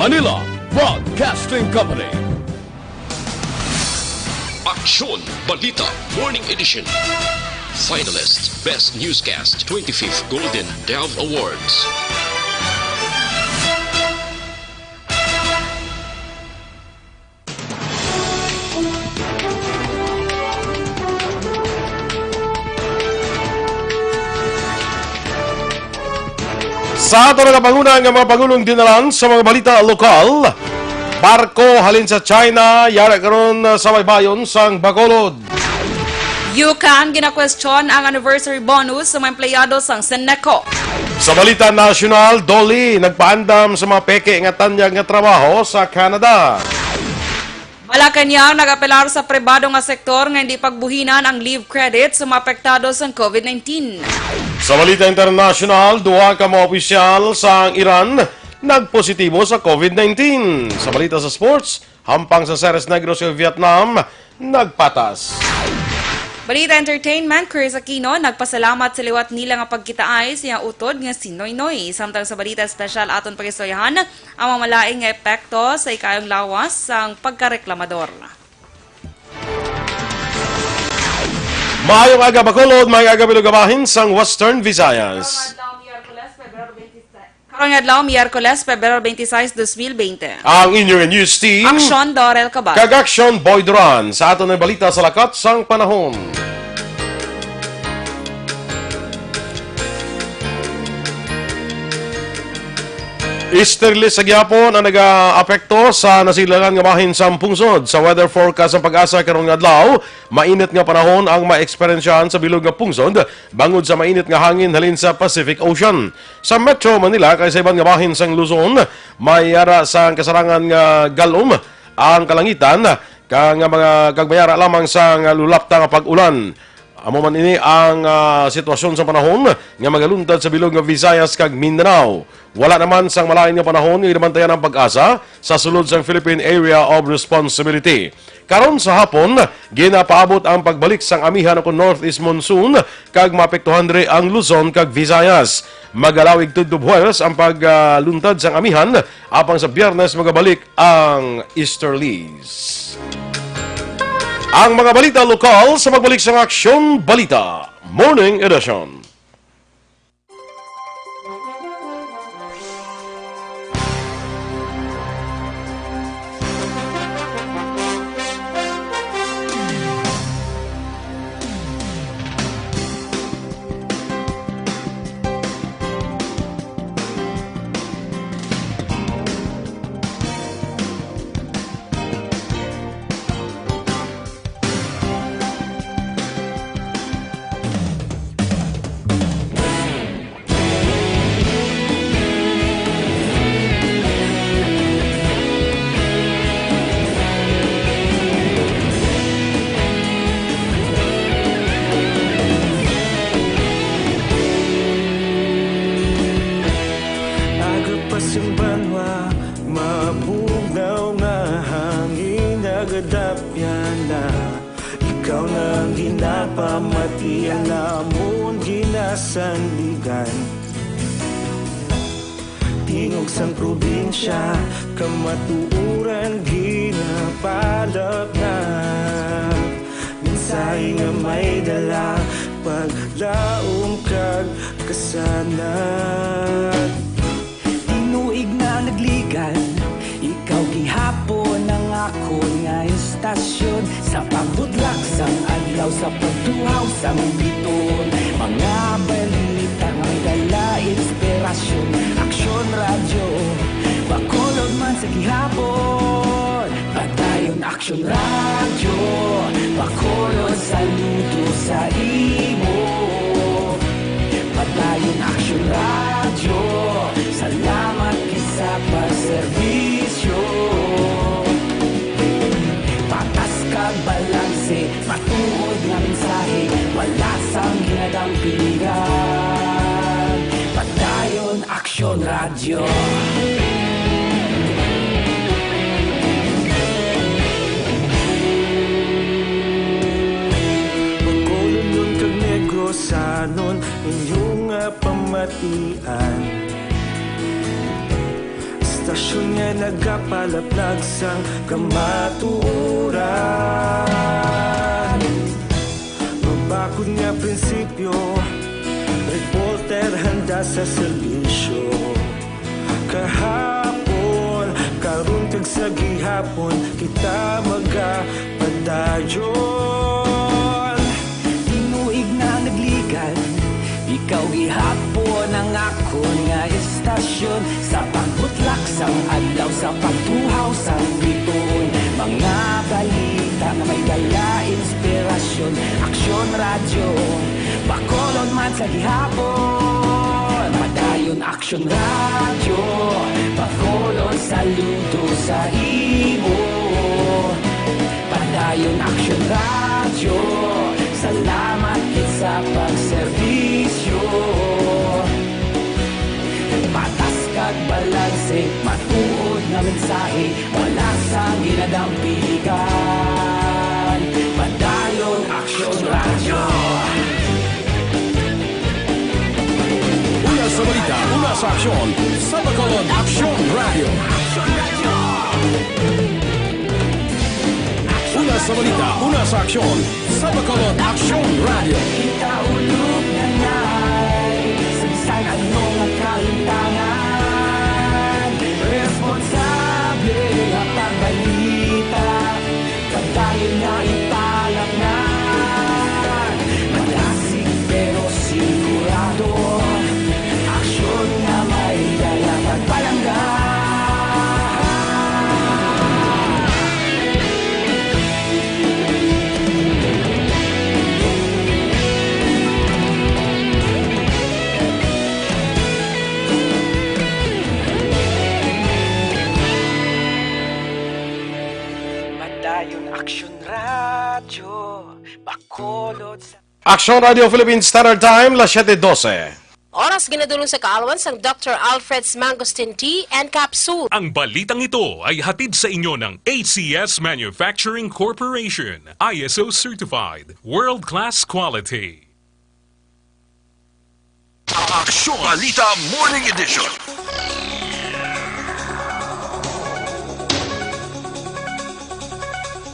Manila Broadcasting Company. Aksyon Balita Morning Edition. Finalist Best Newscast 25th Golden Dove Awards. Sa ato nga panguna nga mga pangulong dinalan sa mga balita lokal, barko halin sa China, yara karon sa baybayon sang Bacolod. UCAN gina-question ang anniversary bonus sa mga empleyado sang Seneco. Sa balita nasyonal, Dolly nagpaandam sa mga peke nga tanyag nga trabaho sa Canada. Malacanang nag-apelar sa pribado nga sektor nga hindi pagbuhinan ang leave credit sa mga apektado sa COVID-19. Sa balita internasyonal, duha ka mga opisyal sa Iran nagpositibo sa COVID-19. Sa balita sa sports, hampang sa Ceres Negros sa Vietnam nagpatas. Balita entertainment, Chris Aquino nagpasalamat sa liwat nila nga pagkitaay siya utod nga si Noy Noy. Samtang sa balita special aton pagistoryahan ang mamalaing nga epekto sa ikayong lawas sang pagkareklamador. Maayong aga Bacolod, maayong aga Bilugabahin sang Western Visayas. Karong adlaw Miyerkules, Pebrero 26, 2020. Ang inyong news team, Aksyon Dorel Cabal. Kag-aksyon Boy Duran sa aton ay balita sa lakat sang panahon. Easterly sa gyapon ang nag-apekto sa nasilagan nga bahin sa pungsod. Sa weather forecast ang pag-asa karong adlaw, mainit nga panahon ang ma-eksperyensyahan sa bilog nga pungsod bangod sa mainit nga hangin halin sa Pacific Ocean. Sa Metro Manila kay sa ibang nga bahin sang Luzon, may ara sa kasarangan nga galom ang kalangitan kang mga kagbayara lamang sa lulapta nga pag-ulan. Amo man ini ang sitwasyon sa panahon nga magaluntad sa bilog nga Visayas kag Mindanao. Wala naman sang malain nga panahon nga inabantayan ang pag-asa sa sulod sang Philippine Area of Responsibility. Karon sa hapon, ginapaabot ang pagbalik sang amihan ako Northeast Monsoon kag maapektuhan diri ang Luzon kag Visayas. Magalawig tudto Buwes ang pagluntad sang amihan apang sa Biyernes magabalik ang Easterlies. Ang mga balita lokal sa magbalik sa Aksyon Balita Morning Edition. Ikaw nang ginapamati ang namon ginasandigan. Tingog sang probinsya, kamatuuran ginapalap na. Minsay nga may dala, paglaom kag kasanat. Tinuig na nagligan, ikaw gihapon ang ako nga istasyon. Sa pagbudlak sang adlaw, sa pagtuhaw sang biton, mga balita nga dala inspirasyon. Aksyon radyo, Bacolod man sa gihapon. Padayon Aksyon radyo, Bacolod saludo sa imo. Padayon Aksyon radyo, salamat kisa pagserbisyo. Patas kag balanse, matuod nga mensahe, wala sang ginadampingan. Padayon Aksyon radyo. Bacolod nun kag Negrosanon, inyong pamatian. Stasyon nga nagapalaplag sang kamatuuran. Mabakod nga prinsipyo, reporter handa sa serbisyo. Kahapon, karon kag sa gihapon, kita magapadayon. Tinuig na nagligan, ikaw gihapon ang ako nga estasyon. Sa pagbutlak sang adlaw, sa pagtuhaw sang bituon. Mga balita na may dala inspirasyon. Aksyon radyo, Bacolod man sa gihapon. Madayon aksyon radyo, Bacolod saludo sa imo. Padayon aksyon radyo, salamat kit sa pagserbisyo. Patas kag balanse, matuod nga mensahe, wala sang ginadampigan. Padayon aksyon radyo. Una sa balita, una sa aksyon, sa Bacolod Aksyon Radio. Una sa balita, una sa aksyon, sa Bacolod Aksyon Radio. Kita ulog na ngay, sagsang ano nga kahintangan. Responsable nga pagbalita, kadayon nga ipalaknan. Malasig pero sigurado, aksyon nga may dala pagpalanggan. Madayon aksyon radyo, Bacolod sa... Aksyon Radio Philippines Standard Time, las 7:12. Oras ginadulong sa kaalawan sang Dr. Alfred's Mangosteen Tea and Capsule. Ang balitang ito ay hatid sa inyo ng ACS Manufacturing Corporation, ISO Certified, World-Class Quality. Aksyon Balita Morning Edition.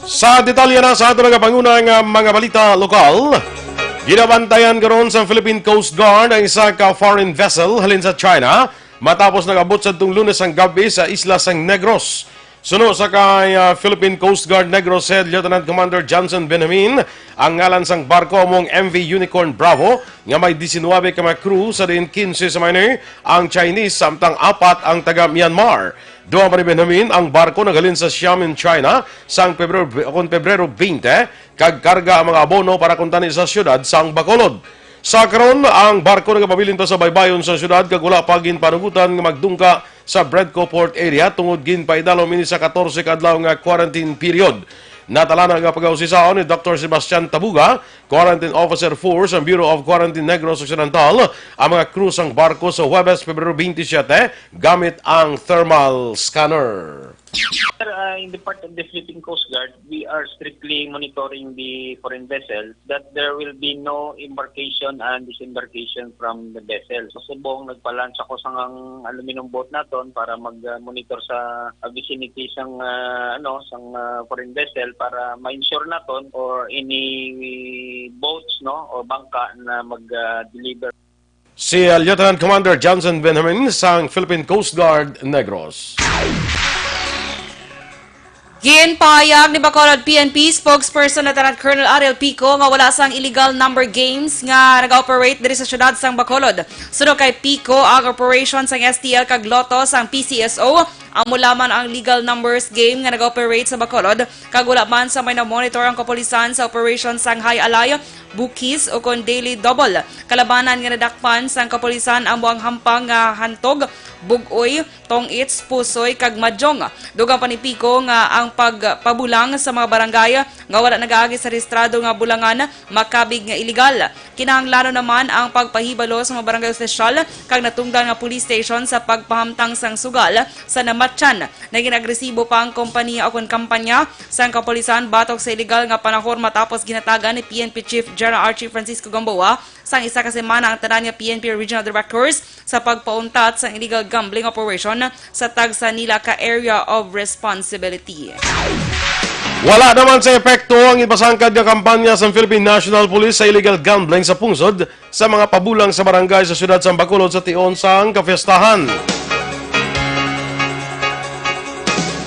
Sa detalye na sa ato nagapangunang mga balita lokal, ginabantayan karon sa Philippine Coast Guard ang isa ka foreign vessel halin sa China matapos nagabot sa tung Lunes ang gabi sa isla sang Negros. Suno sa kay Philippine Coast Guard Negros Head Lieutenant Commander Johnson Benjamin, ang ngalan sang barko among MV Unicorn Bravo nga may 19 ka mga crew sa din 15 sa minor ang Chinese samtang 4 ang taga Myanmar. Duha pa ni Benjamin ang barko naghalin sa Xiamen, China sang Pebrero 20 kag karga ang mga abono para kuntani sa syudad sang Bacolod. Sa karon ang barko nagapabilin pa sa baybayon sa syudad kag wala pa ginpanugutan nga magdungka sa Bredco Port area tungod ginpaidalom ini sa 14 ka adlaw nga quarantine period. Natala na nga pag-ausisaon ni Dr. Sebastian Tabuga, Quarantine Officer 4 sa Bureau of Quarantine Negros Occidental, ang mga crew sang barko sa Huwebes, Pebrero 27 gamit ang thermal scanner. In the part of the Philippine Coast Guard, we are strictly monitoring the foreign vessel that there will be no embarkation and disembarkation from the vessel. So subong nagpalaunch ako sa aluminum boat naton para mag-monitor sa vicinity sang foreign vessel para ma-ensure naton or any boats or bangka na mag-deliver. Si Lieutenant Commander Johnson Benjamin sang Philippine Coast Guard Negros. Ginpahayag ni Bacolod PNP spokesperson Lieutenant Colonel Ariel Pico nga wala sang illegal number games nga nag-operate diri sa syudad sang Bacolod. Suno kay Pico ang operation sang STL kag Lotto sang PCSO amo lamang ang legal numbers game nga nag-operate sa Bacolod kag wala man sa may na-monitor ang kapulisan sa operation sang High Alay, Bukis o kon Daily Double. Kalabanan nga nadakpan sang kapulisan ang buang hampang nga hantog, bugoy, tongits, pusoy kag madyong. Dugang pa ni Pico nga ang pagpabulang sa mga barangay nga wala nagaagi sa rehistrado nga bulangan makabig nga illegal. Kinahanglan naman ang pagpahibalo sa mga barangay opisyal kag natungdan nga police station sa pagpahamtang sang sugal sa naman Matchan. Naging agresibo pa ang kompanya o kampanya sa kapolisan batok sa illegal nga panahon matapos ginatagan ni PNP Chief General Archie Francisco Gamboa sang isa ka semana ang tanan niya PNP Regional Directors sa pagpauntat sa illegal gambling operation sa tagsa nila ka area of responsibility. Wala naman sa epekto ang ipasangkad nga kampanya sa Philippine National Police sa illegal gambling sa pungsod sa mga pabulang sa barangay sa siyudad sa Bacolod sa tion sang kapiestahan.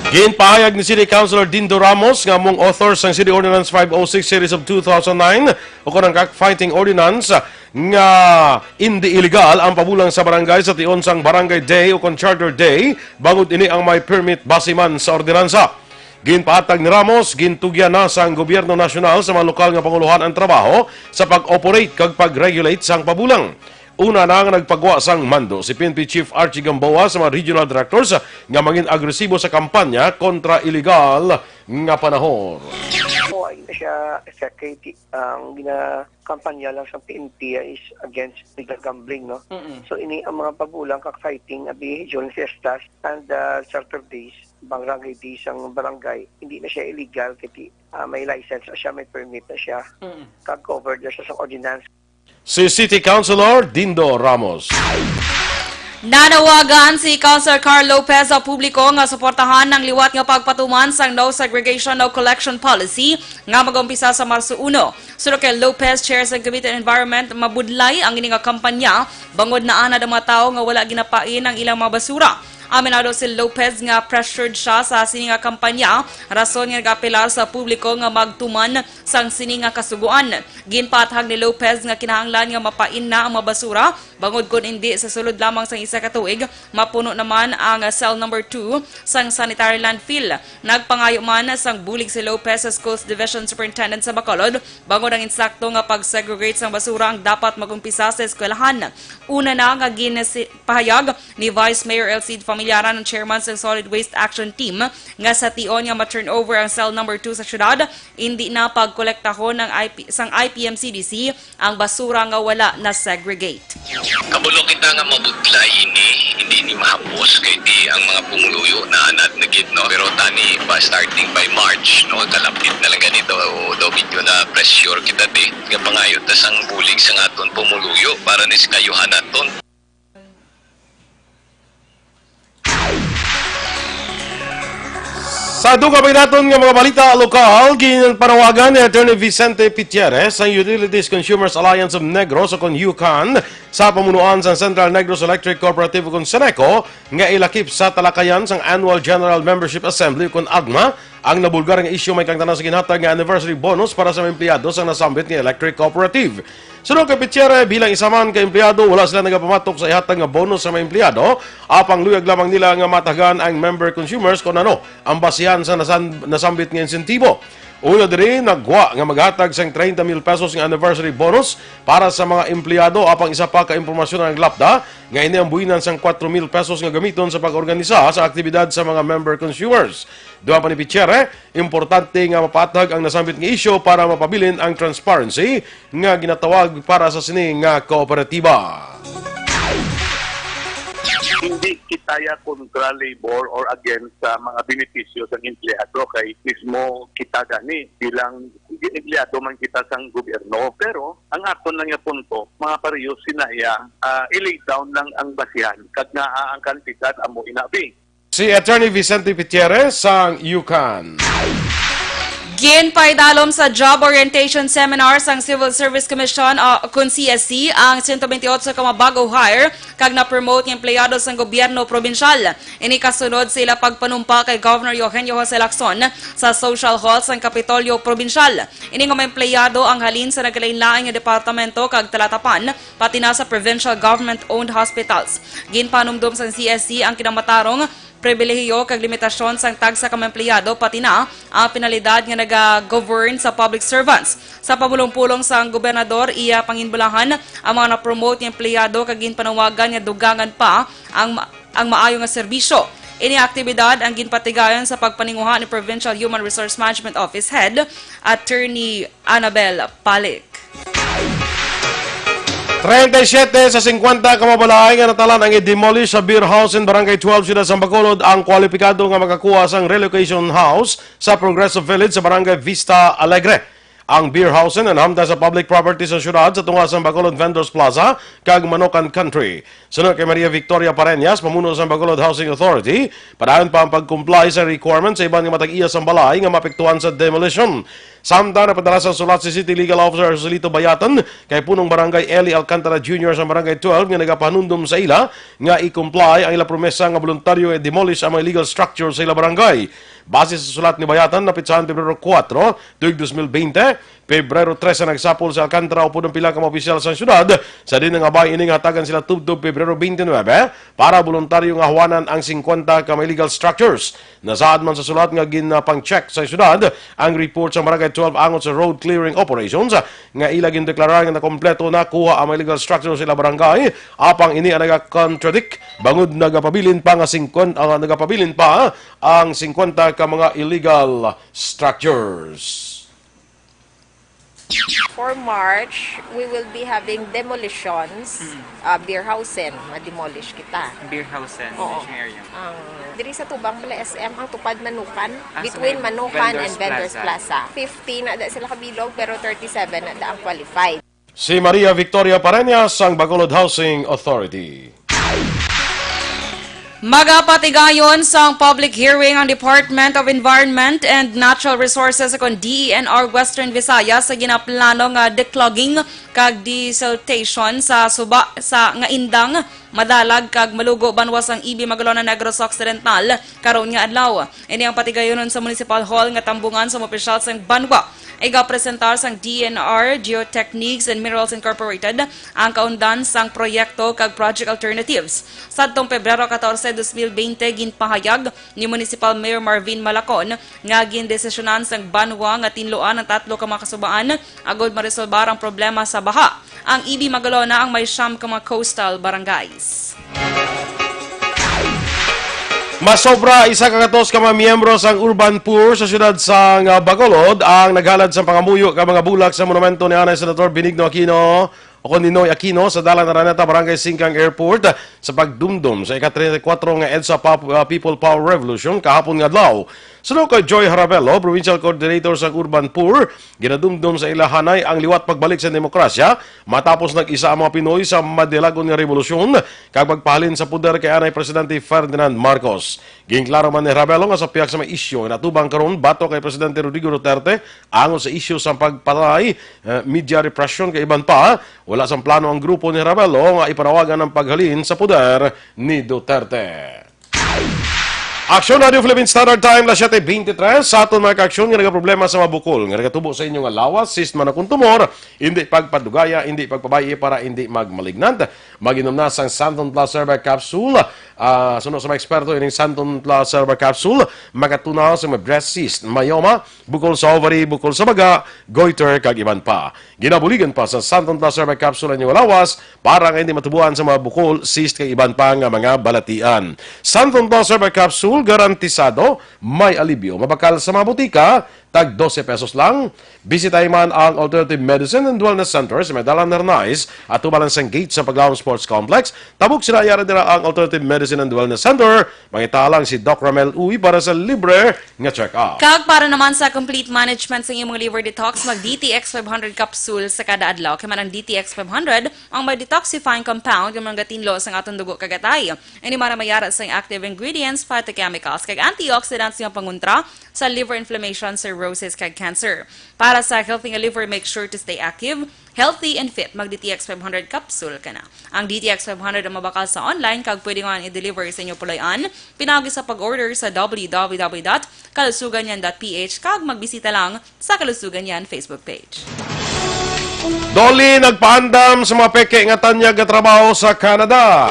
Ginpahayag ni City Councilor Dindo Ramos nga among authors ng City Ordinance 506 Series of 2009 o kanang Cockfighting Ordinance nga hindi illegal ang pabulang sa barangay sa tion sang Barangay Day o kon Charter Day bangod ini ang may permit basiman sa ordinansa. Ginpaatag ni Ramos, gintugyan na sa gobyerno nasyonal sa mga lokal nga panguluhan ang trabaho sa pag-operate kag pag-regulate sang pabulang. Una na nga nagpagwa sang mando si PNP Chief Archie Gamboa sa mga regional directors nga maging agresibo sa kampanya kontra illegal nga panahon. Ay na siya security ang ginakampanya lang sa PNP is against illegal gambling, no? So ini ang mga pagulang cockfighting abi during fiestas and charter days, barangay days ang barangay, hindi na siya illegal kasi may license na siya, may permit na siya, kag-covered na siya sa ordinance. Si City Councilor Dindo Ramos. Nanawagan si Councilor Carl Lopez sa publiko nga suportahan ng liwat nga pagpatuman sang no segregation no collection policy nga mag-umpisa sa Marso 1. Suro kay Lopez, Chair sa Committee on Environment, mabudlay ang ini nga kampanya bangod na ana mga tao nga wala ginapain ang ilang mga basura. Aminado si Lopez nga pressured siya sa sini nga kampanya, rason nga nagapelar sa publiko nga magtuman sang sini nga kasuguan. Ginpatag ni Lopez nga kinahanglan nga mapain na ang mga basura, bangod kun hindi sa sulod lamang sang isa ka tuig, mapuno naman ang cell number 2 sang sanitary landfill. Nagpangayo man sang bulig si Lopez sa Schools Division Superintendent sa Bacolod, bangod ang insakto nga pag-segregate sang basura ang dapat magumpisa sa eskwelahan. Una na nga ginpahayag ni Vice Mayor Elcid Milyaran ng chairman sa Solid Waste Action Team nga sa tion nga ma-turnover ang cell number 2 sa syudad, hindi na pagkolektahon ng sang IPMCDC ang basura nga wala na segregate. Kabulo kita nga mabudlay hindi ni mahapos kay di ang mga pumuluyo na anad na gid, no, pero tani pa starting by March, no, kalapit na lang ganito do video na pressure kita di nga pangayo ta sang bulig sang aton pumuluyo para nis kayuhan aton. Sa dugabay naton nga mga balita lokal, ginpanawagan ni Attorney Vicente Pitieres ang Utilities Consumers Alliance of Negros o kon UCAN sa pamunuan sa Central Negros Electric Cooperative o kon Seneco nga ilakip sa talakayan sang Annual General Membership Assembly o kon AGMA ang nabulgar nga isyu may kangtanan sa ginhatag nga anniversary bonus para sa mga empleyado sa nasambit nga Electric Cooperative. Sunod kay Pitieres, bilang isa man ka empleyado, wala sila nagapamatok sa ihatag nga bonus sa mga empleyado, apang luyag lamang nila nga matagan ang member consumers kung ano ang basihan sa nasambit nga insentibo. Uyo diri nagwa nga maghatag sang 30,000 pesos nga anniversary bonus para sa mga empleyado, apang isa pa ka impormasyon ang lapda nga ini ang buwinan sang 4,000 pesos nga gamiton sa pag-organisa sa aktibidad sa mga member consumers. Duha pa ni Pitieres, importante nga mapatag ang nasambit nga isyu para mapabilin ang transparency nga ginatawag para sa sini nga kooperatiba. Hindi kitaya kontra labor or against sa mga benepisyo ng empleyado kay mismo kita gani bilang empleyado man kita sang gobyerno. Pero ang aton lang nga punto, mga pareho sinaya i-lay down lang ang basihan kag naa ang kantidad amo inabi. Si Attorney Vicente Pitieres sang UCAN. Ginpaidalom sa Job Orientation Seminar sang Civil Service Commission kun CSC ang 128 ka bago hire kag na-promote ng empleyado sang gobyerno probinsyal. Ini kasunod sila pagpanumpa kay Governor Eugenio Jose Lacson sa Social Hall sang Kapitolyo Probinsyal. Ini nga mga empleyado ang halin sa nagkalain-laing nga departamento kag talatapan pati na sa provincial government-owned hospitals. Ginpanumdum sang CSC ang kinamatarong pribilehiyo kag limitasyon sang tagsa ka empleyado pati na ang penalidad nga naga-govern sa public servants. Sa pamulong-pulong sang gobernador, iya panginbulahan ang mga na-promote nga empleyado kag ginpanawagan nga dugangan pa ang maayo nga serbisyo. Ini aktibidad ang ginpatigayon sa pagpaninguha ni Provincial Human Resource Management Office Head Attorney Annabel Palik. 37 sa 50 kamabalaay nga natalan ang i-demolish sa beer house in Barangay 12 Ciudad San Bacolod ang kwalipikado nga makakuha sang relocation house sa Progressive Village sa Barangay Vista Alegre. Ang beer house na nahamda sa public property sa syudad sa tunga sa Bacolod Vendors Plaza kag Manokan Country. Sunod kay Maria Victoria Pareñas, pamuno sa Bacolod Housing Authority, padayon pa ang pag-comply sa requirements sa ibang matag-iya sa balay nga mapektuhan sa demolition. Samtang napadala sa sulat si City Legal Officer Joselito Bayatan kay punong Barangay Eli Alcantara Jr. sa Barangay 12 nga nagapanundom sa ila nga i-comply ang ila promesa nga voluntaryo i-demolish ang mga illegal structure sa ila barangay. Base sa sulat ni Bayatan, napitsahan Pebrero 4, 2020, Pebrero 13 na nagsapol sa Alcantara o punong pila ka mga opisyal sa syudad. Sa din nga abay ining hatagan sila tubtob Pebrero 29 para voluntaryo nga hawanan ang 50 ka mga illegal structures. Nasaad man sa sulat nga ginapang-check sa syudad ang report sa Barangay 12 angon sa road clearing operations nga ila gindeklarar nga nakompleto na kuha ang mga illegal structures sa ila barangay. Apang ini ang naga-contradict bangod nagapabilin pa ang 50 ka mga illegal structures. For March, we will be having demolitions, beer housen, ma-demolish kita. Beer housen, Oo. area. Diri sa Tubang Bala SM, ang tupad Manukan, Ah, between so may Manukan Vendors and Vendors Plaza. Plaza. 50 na da sila kabilog, pero 37 na da ang qualified. Si Maria Victoria Pareñas ang Bacolod Housing Authority. Magapatigayon sa public hearing ang Department of Environment and Natural Resources kon DENR Western Visayas sa ginaplano nga declogging kag desiltation sa suba sa nga indang madalag kag malugo banwas ang Ibi Magalona Negros Occidental karon nga adlaw. Ini ang patigayonon sa Municipal Hall nga tambungan sa mga opisyal sang Banwa. Iga-presentar sang DNR Geotechniques and Minerals Incorporated ang kaundan sang proyekto kag project alternatives. Sadtong Pebrero 14, 2020 ginpahayag ni Municipal Mayor Marvin Malacon nga gindesisyonan sang Banwa nga tinluan ang 3 ka mga kasubaan agod maresolbar ang problema sa baha. Ang Ibi Magalona ang may 9 ka mga coastal barangays. Masobra isa kagatos ka mga miyembro sang Urban Poor sa syudad sa Bacolod ang naghalad sa pangamuyo ka mga bulak sa monumento ni Anay Senator Benigno Aquino o Ninoy Aquino sa Dalan Araneta, Barangay Singkang Airport sa pagdumdum sa ika-34 nga EDSA People Power Revolution kahapon nga adlaw. Sunod kay Joy Harabello, Provincial Coordinator sa Urban Poor, ginadumdum sa ilahanay ang liwat pagbalik sa demokrasya matapos nag-isa ang mga Pinoy sa madilagon nga revolusyon kag pagpahalin sa puder kay Anay Presidente Ferdinand Marcos. Ginklaro man ni Harabello nga sa piyak sa may isyu nga natubang karon bato kay Presidente Rodrigo Duterte angon sa isyu sa pagpatay, media repression kay iban pa. Wala sang plano ang grupo ni Harabello nga ipanawagan ang paghalin sa puder ni Duterte. Aksyon Radio Philippine Standard Time, la 7:23. Sa aton mga ka-aksyon nga nagaproblema sa mabukol, nga nagatubo sa inyo nga lawas, cyst man akong tumor, hindi pagpadugaya, hindi pagpabayi para hindi magmalignant. Mag-inom na sang Santon Plus Herbal Capsule. Sunod sa mga eksperto, ining Santon Plus Herbal Capsule, makatunaw sa mga breast cyst, myoma, bukol sa ovary, bukol sa baga, goiter, kag iban pa. Ginabuligan pa sa Santon Plus Herbal Capsule ang inyong lawas para nga hindi matubuan sa mga bukol, cyst, kag iban pa nga mga balatian. Santon Plus Herbal Capsule garantisado, may alibyo. Mabakal sa mga butika, tag 12 pesos lang. Bisitahin man ang Alternative Medicine and Wellness Center sa Medalan Nernais at tubalan sa gate sa Paglaon Sports Complex. Tabuk sinayari nila ang Alternative Medicine and Wellness Center. Mangitalang si Doc Ramel Uy para sa libre nga check-up. Kag para naman sa complete management sa inyong mga liver detox, mag DTX 500 capsule sa kada adlaw. Kaya man ang DTX 500, ang may detoxifying compound yung mga tinlo sa atong dugo kagatay. Ini man mayara sa active ingredients, phytochemicals, kag antioxidants yung panguntra sa liver inflammation, cirrhosis, kag cancer. Para sa healthy nga liver, make sure to stay active, healthy, and fit. Mag DTX 500 capsule ka na. Ang DTX 500 ang mabakal sa online kag pwede nga i-deliver sa inyo pulayan. Pinagi sa pag-order sa www.kalusuganyan.ph kag magbisita lang sa Kalusugan Yan Facebook page. Doli nagpaandam sa mga peke nga tanyag nga trabaho sa Canada.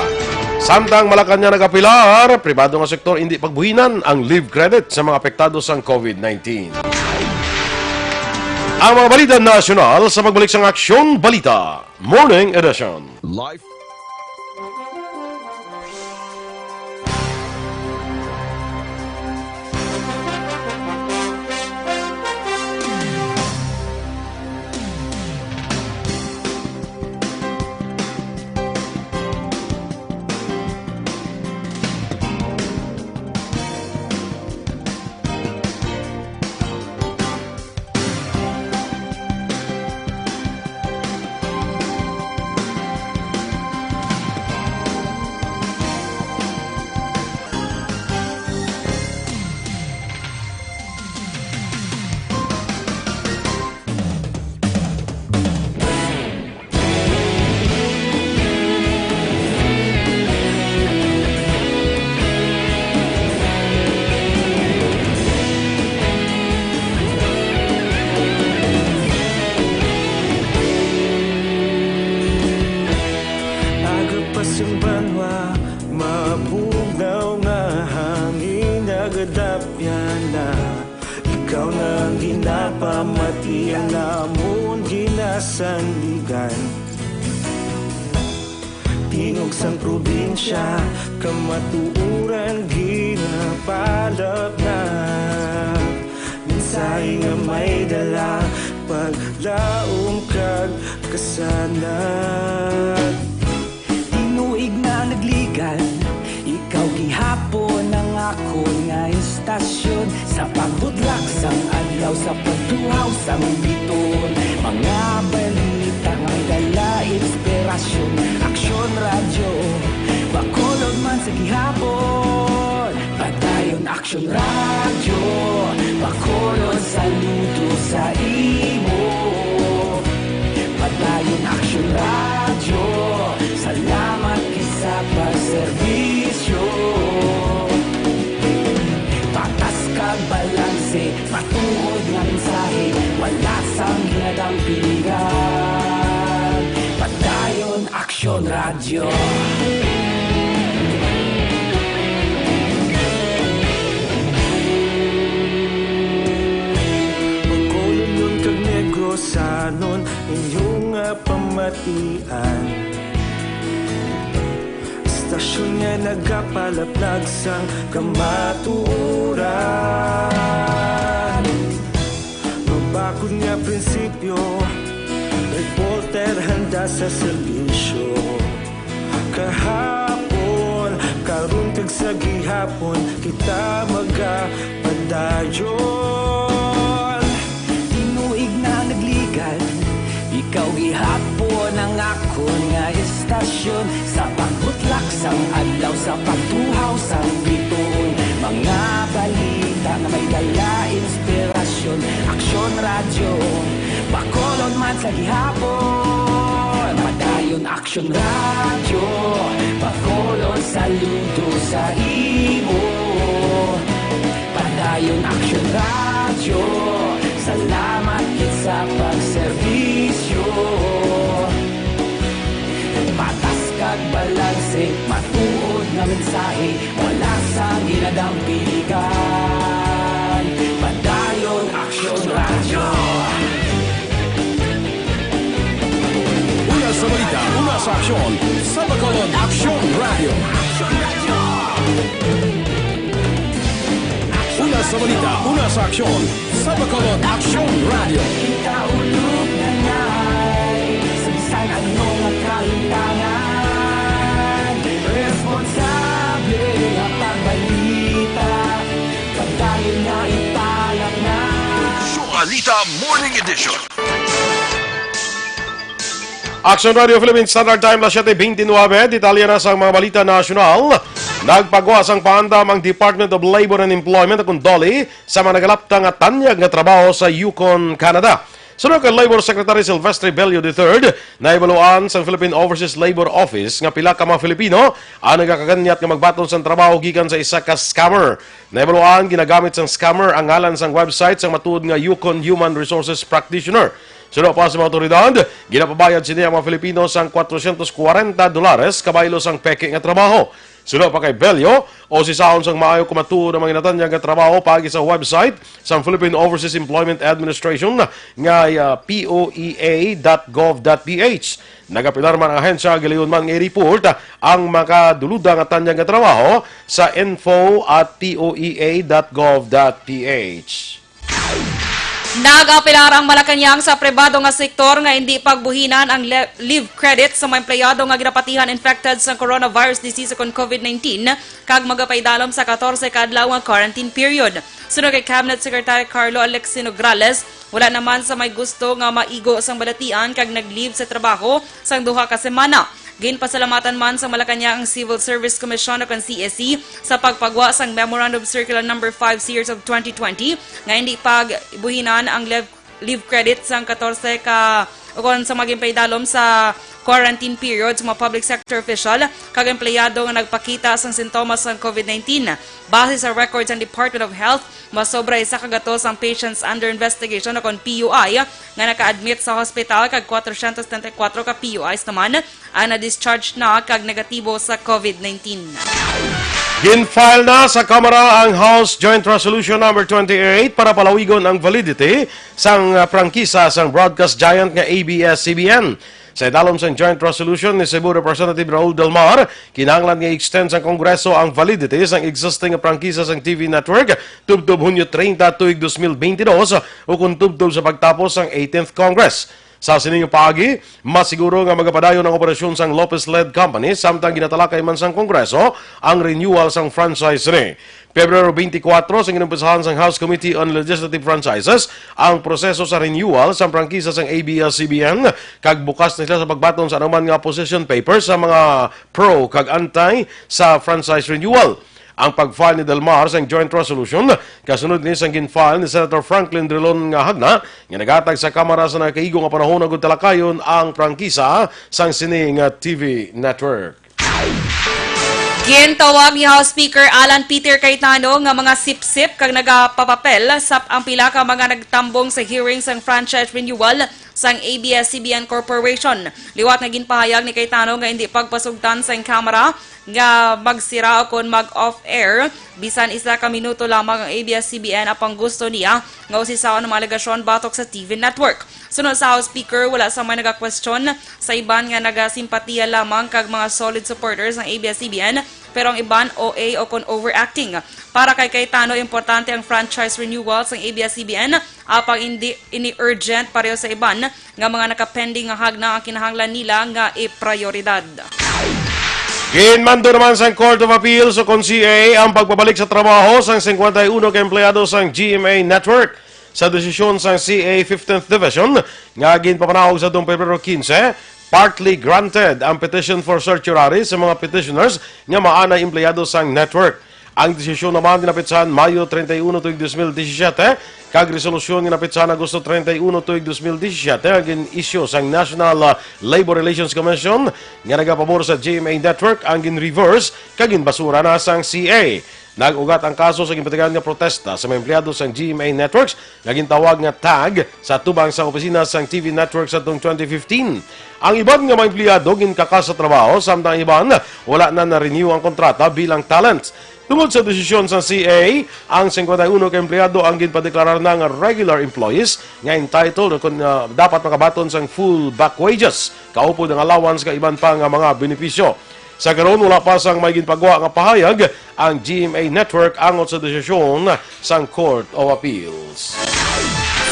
Samtang Malacanang nagapilar, pribado nga sektor hindi pagbuhinan ang leave credit sa mga apektado sa COVID-19. Ang mga balita nasyonal sa pagbalik sa Aksyon Balita Morning Edition. Life. pagadapya na ikaw na ginapamatian namon ginasandigan. Tinog sang probinsya, kamatuuran ginapalap na. Minsay nga may dala, paglaom kag kasanag. Tinuig na nagligan, ikaw gihapon ang ako nga istasyon. Sa pagbudlak sang adlaw, sa pagtuhaw sang biton. Mga balita nga may dala inspirasyon. Aksyon radyo, bakolod man sa gihapon. Padayon aksyon radyo, bakolod saludo sa imo. Padayon aksyon radyo, salamat kisa pagserbisyo. Patas kag balanse, matuod nga mensahe, wala sang ginadang pilihan. Padayon aksyon radyo. Magkulunyon kag negosanon inyong pamatian. Istasyon nga nagapalaplag sang kamatuuran. Mabakod nga prinsipyo, reporter handa sa serbisyo. Kahapon, karon kag sa gihapon, kita magapadayon. Tinuig na nagligan, ikaw gihapon ang ako nga istasyon. Sa pagbutlak sang adlaw, sa pagtuhaw sang biton. Mga balita nga may dala inspirasyon. Aksyon radyo, bakolon man sa gihapon. Padayon aksyon radyo, bakolon saludo sa imo. Padayon aksyon radyo, salamat kit sa pagserbisyo. Patas kag balanse, matuod nga mensahe, wala sang ginadang piligan. Padayon aksyon radyo. Una sa balita, una sa aksyon, sa Bacolod Aksyon Radio. Una sa balita, una sa aksyon, sa Bacolod Aksyon Radio. Kita ulog na ngay, sa bisan anong kalintangan. Responsable nga pagbalita, pagdayon nga ipalak na. Balita Morning Edition. Action Radio Philippines Standard Time na 7:29, detalye na sa mga balita nasyonal. Nagpagwas ang paandam ang Department of Labor and Employment akong DOLE sa mga nagalaptang at tanyag nga trabaho sa Yukon, Canada. Sunod kay Labor Secretary Silvestre Bello III, naibaluan sa Philippine Overseas Labor Office nga pila ka mga Filipino ang nagakaganyat nga magbaton sa trabaho gikan sa isa ka scammer. Naibaluan ginagamit sang scammer ang ngalan sang website sang matuod nga Yukon Human Resources Practitioner. Sunod pa sa mga otoridad, ginapabayad siniya mga Filipino sang $440 kabaylo sang peke nga trabaho. Sunod pa kay Bello, o si Saon sang maayo kumatuo ng mga inatanyag nga trabaho pagi sa website sa Philippine Overseas Employment Administration nga poea.gov.ph. Nagapinarman ang ahensya giliyon man nga i-report ang makaduluda nga tanyag nga trabaho sa info@poea.gov.ph. Nag-apilar ang Malacanang sa pribado nga sektor nga hindi pagbuhinan ang leave credit sa mga empleyado nga ginapatihan infected sa coronavirus disease kon COVID-19 kag magapaydalom sa 14 ka adlaw nga quarantine period. Sunod kay Cabinet Secretary Carlo Alexis Nograles, wala naman sa may gusto nga maigo sang balatian kag nag-leave sa trabaho sang duha ka semana. Ginpasalamatan man sa Malacanang ang Civil Service Commission o CSC sa pagpagwa sang Memorandum Circular No. 5 Series of 2020 nga hindi pagbuhinan ang leave credit sang 14 ka o kung sa maging paydalom sa quarantine period sa mga public sector official kag empleyado nga nagpakita sang sintomas ng COVID-19. Base sa records ng Department of Health, masobra isa kagatos ang patients under investigation o kung PUI nga naka-admit sa hospital kag 434 ka PUIs naman ang na-discharge na kag negatibo sa COVID-19. Ginfile na sa Kamara ang House Joint Resolution number 28 para palawigon ang validity sang prangkisa sang broadcast giant nga ABS-CBN. Sa idalom sang Joint Resolution ni Cebu Representative Raul Del Mar, kinahanglan nga extend sang Kongreso ang validity sang existing nga prangkisa sang TV network tubtob Hunyo 30 tuig 2022 o kung tubtob sa pagtapos sang 18th Congress. Sa sining paagi, masiguro nga magapadayon ang operasyon sang Lopez-led company samtang ginatalakay man sang Kongreso ang renewal sang franchise ni. Pebrero 24 sang inumpisahan sang House Committee on Legislative Franchises ang proseso sa renewal sang prangkisa sang ABS-CBN kag bukas na sila sa pagbaton sa anuman nga position papers sa mga pro kag anti sa franchise renewal. Ang pag-file ni Del Mar sa joint resolution, kasunod ni sang gin-file ni Senator Franklin Drilon nga hagna, nga nagatag sa Kamara sa nakaigong nga panahon ng talakayon ang prangkisa sang sining TV network. Gintawag ni House Speaker Alan Peter Cayetano nga mga sip-sip kag nagapapapel sa ang pila ka mga nagtambong sa hearing sang franchise renewal sang ABS-CBN Corporation. Liwat nga ginpahayag ni Cayetano nga hindi pagpasugtan sa Kamara nga magsira o kon mag-off-air bisan isa ka minuto lamang ang ABS-CBN apang gusto niya nga usisawan ng mga alegasyon batok sa TV network. Sunod sa House Speaker, wala sa may nagka-question sa iban nga nagasimpatiya lamang kag mga solid supporters ng ABS-CBN pero ang iban OA o kon overacting. Para kay Cayetano, importante ang franchise renewal ng ABS-CBN apang ini-urgent pareho sa iban nga mga nakapending nga hagna ang kinahanglan nila nga i-prioridad. Ginmando naman sa Court of Appeals o CA ang pagbabalik sa trabaho sa 51 ka empleyado sa GMA Network. Sa desisyon sa CA 15th Division, nga ginpapanahog sa Pebrero 15, partly granted ang petition for certiorari sa mga petitioners nga maana empleyado sa network. Ang desisyon naman dinapitsahan Mayo 31 tuig 2017 kag resolusyon ginapitsahan Agosto 31 tuig 2017 ang issue sa National Labor Relations Commission nga nagapabor sa GMA Network ang gin-reverse kag ginbasura na sang CA. Nag-ugat ang kaso sa gimpatigan nga protesta sa mga empleyado sa GMA Networks nga gintawag nga tag sa tubang sa opisina sa TV Networks sa 2015. Ang iban nga mga empleyado ginkakas sa trabaho samtang iban wala na na-renew ang kontrata bilang talent. Tungod sa desisyon sa CA, ang 51 ka empleyado ang ginpadeklarar na nga regular employees nga entitled kung dapat makabaton sang full back wages, kaupod ang allowance ka iban pa nga mga benepisyo. Sa karon wala pa sang may ginpagawa nga pahayag ang GMA Network angot sa desisyon sang Court of Appeals.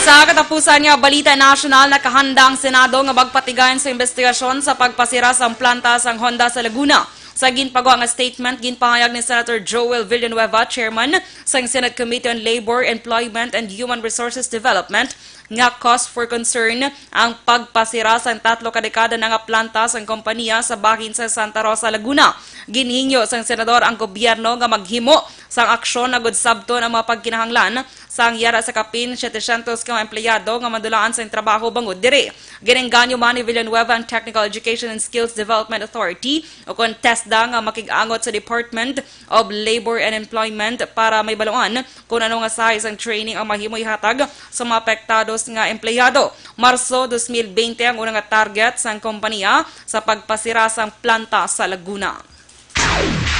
Sa katapusan nga balita nasyonal, nakahanda ang Senado nga magpatigayon sa investigasyon sa pagpasira sa planta sang Honda sa Laguna. Sa ginpagawa nga statement, ginpahayag ni Senator Joel Villanueva, Chairman sa Senate Committee on Labor, Employment and Human Resources Development, nga cause for concern ang pagpasira sa 3 kadekada na nga planta sa kompanya sa bahin sa Santa Rosa, Laguna. Ginhingyo sang senador ang gobyerno nga maghimo sang aksyon na sabton ang mga pagkinahanglan sang yara sa kapin 700 ka empleyado nga madulaan sa trabaho bangod dire. Ginengganyo man ni Villanueva ang Technical Education and Skills Development Authority o kon TESDA nga makig-angot sa Department of Labor and Employment para may baluan kung ano nga size ang training ang mahimoy hatag sa mga apektados nga empleyado. Marso 2020 ang unang target sang kompanya sa pagpasira sang planta sa Laguna.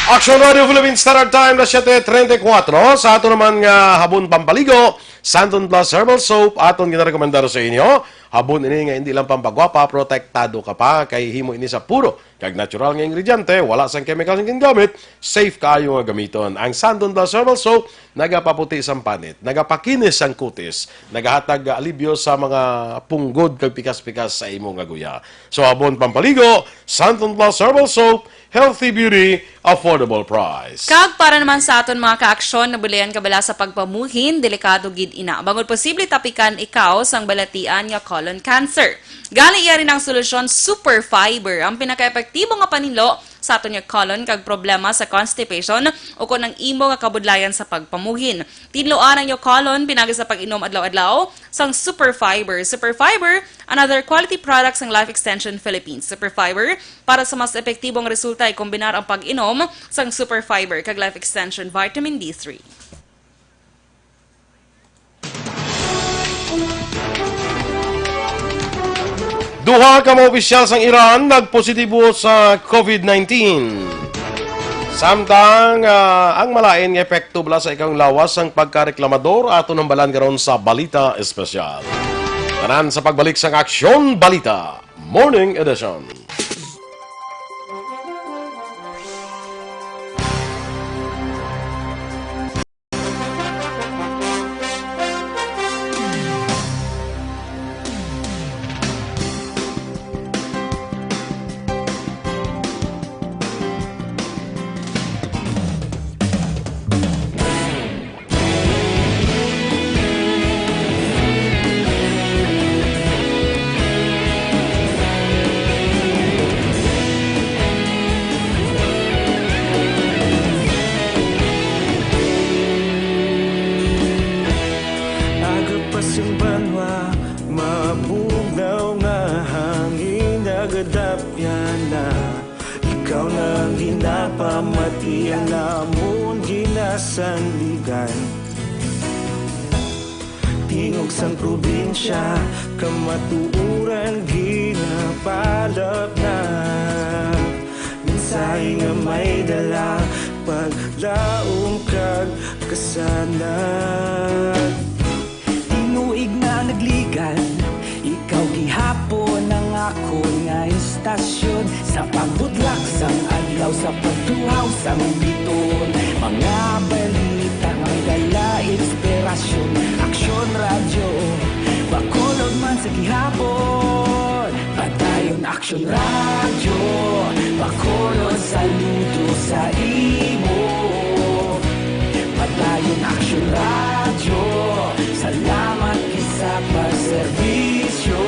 Action Radio Philippines Standard Time na 7:34. Sa ato naman nga habon pampaligo, Santon Plus Herbal Soap aton ginarekomendado sa inyo. Habon ini nga hindi lang pampagwapa, protektado ka pa kay himo ini sa puro kag natural nga ingrediente, wala sang chemical nga gingamit, safe kaayo nga gamiton. Ang Santon Plus Herbal Soap nagapaputi sang panit, nagapakinis sang kutis, nagahatag alibyo sa mga punggod kag pikas-pikas sa imo nga guya. So habon pampaligo, Santon Plus Herbal Soap, healthy beauty, affordable price. Kag para naman sa aton mga kaaksyon na bulian kabala sa pagpamuhin, delikado gid ina. Bangod posible tapikan ikaw sang balatian nga colon cancer. Gali iya rin ang solusyon Super Fiber, ang pinaka-epektibo nga paninlo sa aton nga colon kag problema sa constipation o kung ang imo nga kabudlayan sa pagpamuhin. Tinloan ang iyo colon pinagi sa pag-inom adlaw-adlaw sang Super Fiber. Super Fiber, another quality product sang Life Extension Philippines. Super Fiber, para sa mas epektibong resulta ay kombinar ang pag-inom sang Super Fiber kag Life Extension Vitamin D3. Duha ka mga opisyal sang Iran nagpositibo sa COVID-19. Samtang ang malain nga epekto bala sa ikang lawas ang pagkareklamador ato ng balan karon sa Balita Espesyal. Tanan sa pagbalik sa Aksyon Balita Morning Edition. Aga pa simbanwa, mabugnaw nga hangin nagadapyan na. Ikaw na ginapamati ang namon ginasanligan. Tingog sang probinsya, kamatuuran ginapalap na. Mensahe nga may dala, paglaong kag kasanag. Tinuig na nagligan, ikaw gihapon ang ako nga istasyon. Sa pagbutlak sang adlaw, sa pagtuhaw sang biton. Mga balita nga may dala inspirasyon. Aksyon radyo, bakolod man sa gihapon. Padayon aksyon radyo, bakolod saludo sa imo. Padayon aksyon radyo, salamat isa pagserbisyo.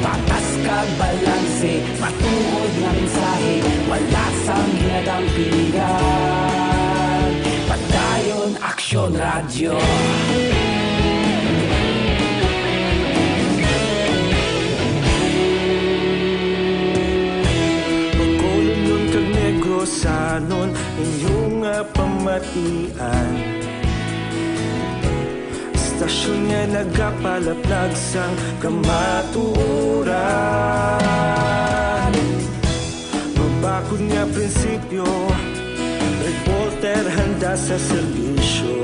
Patas kag balanse, matuod nga mensahe, wala sang ginadampingan. Padayon aksyon radyo. Pagkulong nun kag negro sanon inyong pamatian. Istasyon nga nagapalaplag sang kamatuoran. Mabakod nga prinsipyo, reporter handa sa serbisyo.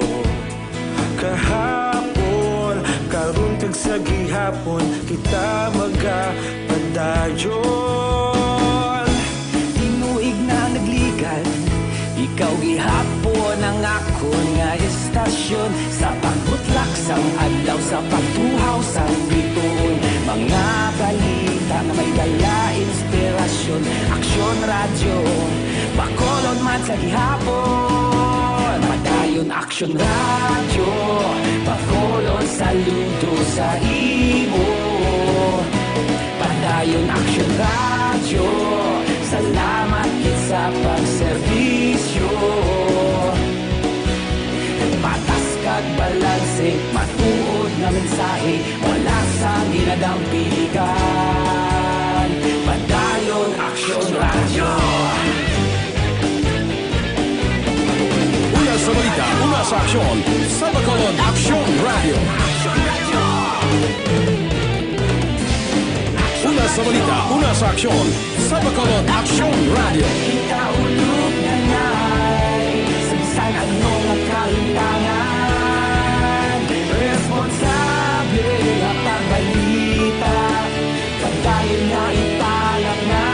Kahapon, karon kag sa gihapon, kita magapadayon. Tinuig na nagligan, ikaw gihapon ang ako nga istasyon. Sa pagbutlak sang adlaw, sa pagtuhaw sang biton. Mga balita nga may dala inspirasyon. Aksyon radyo, bakolod man sa gihapon. Padayon aksyon radyo, bakolod saludo sa imo. Padayon aksyon radyo, salamat kit sa pagserbisyo. Patas kag balanse, matuod na mensahe, wala sang ginadampingan. Padayon aksyon radyo. Una sa balita, una sa aksyon, sa Bacolod Aksyon Radio. Una sa balita, una sa aksyon, sa Bacolod Aksyon Radio. Ikaulog na na'y sabisan ano nga kalintangan. Responsable nga pagbalita, pagdayon na ipalag na.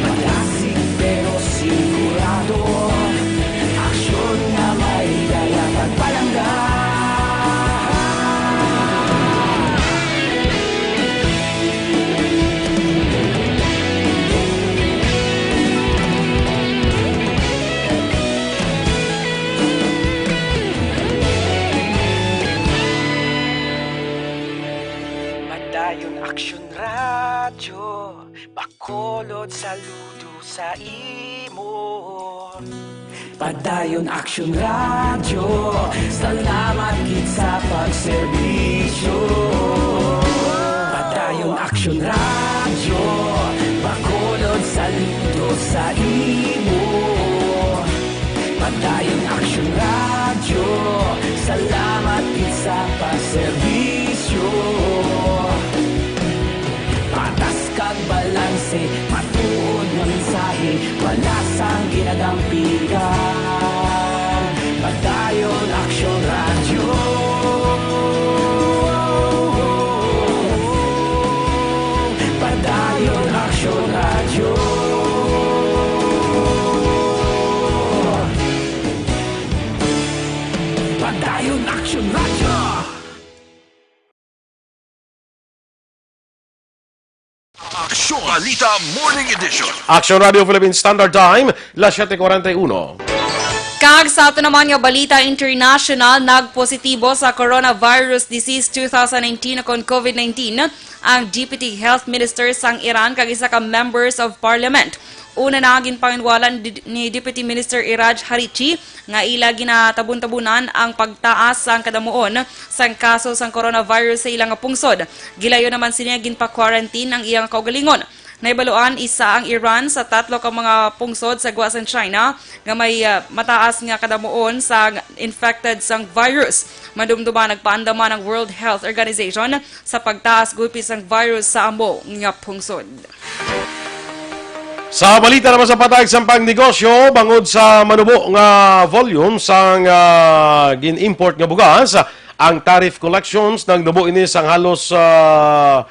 Malasig pero sigurado, aksyon nga may dala pagpalanggan. Padayon aksyon radyo, bakolod saludo sa imo. Padayon aksyon radyo, salamat gid sa pagserbisyo. Padayon aksyon radyo, bakolod saludo sa imo. Padayon aksyon radyo, salamat gid sa pagserbisyo. Patas kag balanse, matuod ng dampigan. Padayon Aksyon Radio. Padayon Aksyon Radio. Padayon Aksyon Radio. Aksyon Balita Morning Edition. Action Radio Philippines Standard Time, las 7:41. Kag sa ato naman nga balita international, nagpositibo sa coronavirus disease 2019 akon COVID-19 ang Deputy Health Minister sang Iran kag isa ka members of parliament. Una na ginpanginwalan ni Deputy Minister Iraj Harichi nga ila ginatabun-tabunan ang pagtaas sang kadamuon sang kaso sang coronavirus sa ilang nga pungsod. Gilayo naman siniya ginpa-quarantine ang iyang kaugalingon. Naibaluan isa ang Iran sa 3 ka mga pungsod sa Guasan, China nga may mataas nga kadamuon sa infected sang virus. Madumduma nagpaandama ng World Health Organization sa pagtaas gupis sang virus sa ambo nga pungsod. Sa balita naman sa patag sa pangnegosyo, bangod sa manubo nga volume sang gin-import nga bugas, ang tariff collections nang nubo ini sang halos 1/4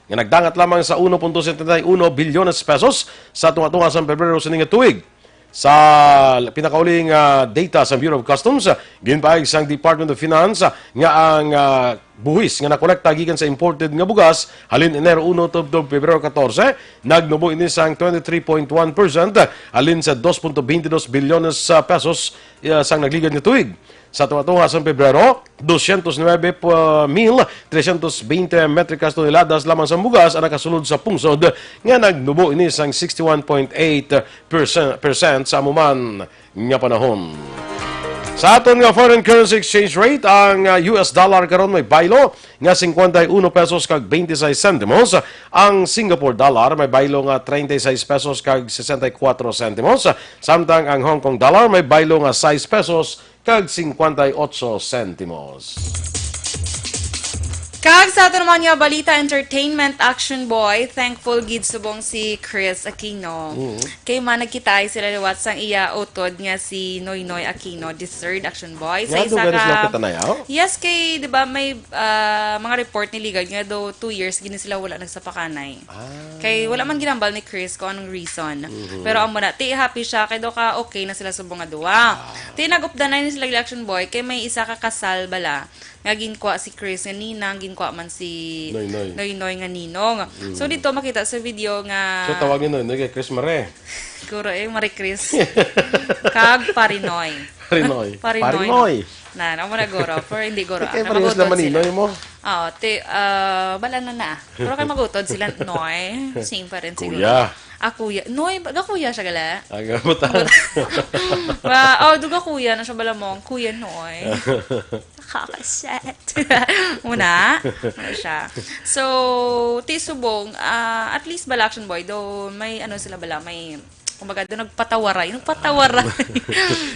nga nagdangat lamang sa 1.71 bilyon pesos sa tunga-tunga sa Pebrero sa nga tuig. Sa pinakauling data sa Bureau of Customs, ginpaig sang Department of Finance nga ang buhis nga nakolekta gikan sa imported nga bugas halin Enero 1 to Pebrero 14 nagnubo ini sang 23.1% halin sa 2.22 bilyones pesos sang nagligad nga tuig. Sa tunga-tunga sa Pebrero, 209,320 metric toneladas lamang sa bugas ang nakasulod sa pungsod nga nagnubo ini sang 61.8% sa amuman nga panahon. Sa aton nga foreign currency exchange rate, ang US dollar karon may baylo nga 51 pesos kag 26 centimos. Ang Singapore dollar may baylo nga 36 pesos kag 64 centimos. Samtang ang Hong Kong dollar may baylo nga 6 pesos kag 58 centimos. Kag sa ato naman nga balita entertainment action boy, thankful gid subong si Chris Aquino. Kay man nagkitay sila liwat sang iya utod nga si Noynoy Aquino, the third action boy. Sa isa ka, yes, kay di ba may mga report ni Ligad nga do 2 years gini sila wala nagsapakanay. Kay wala man ginambal ni Chris kung anong reason. Pero amo na ti happy siya kay do ka okay na sila subong nga duwa. Ti nagupdanay ni sila action boy kay may isa ka kasal bala nga ginkuha si Chris nga ninang, ginkuha man si Noynoy nga ninong. So dito makita sa video nga So tawagin Noynoy kay Chris Mare. Siguro Marie Chris. Kag Parinoy. Parinoy. Na, mo na goro, pero hindi goro. Kaya parehas naman Ninoy mo. Oo, bala na. Pero kay magutod sila, Noy. Same pa rin siguro. Kuya. Kuya. Noy, kuya siya gala. Agamutan. Duga kuya na siya bala mong. Kuya Noy. Nakakaset. Muna siya. So, tisubong, at least bala action boy, though may sila bala, may kumbaga doon nagpatawaray.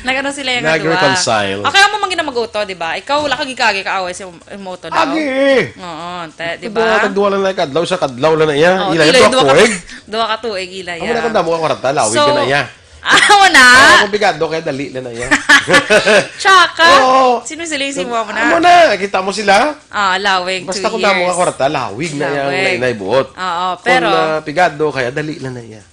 Nagano sila yung nag-reconcile. Okay, mo man ginamaguto, di ba? Ikaw wala kang ikagi kaaway sa moto daw. Agi! Oo, di ba? Tagduwa lang na kadlaw sa kadlaw lang na iya. Ilay ito ako eh. Duwa ka tuig ilay. Amo na kanda mo ka kwarta, lawig ka na iya. Na? Kung bigado kaya dali na iya. Tsaka? Sino silising mo na? Amo na, kita mo sila. Lawig, 2 years. Basta kung damo ka kwarta, lawig na iya. Inay buot. Oo, pero kung pigado kaya dali na iya.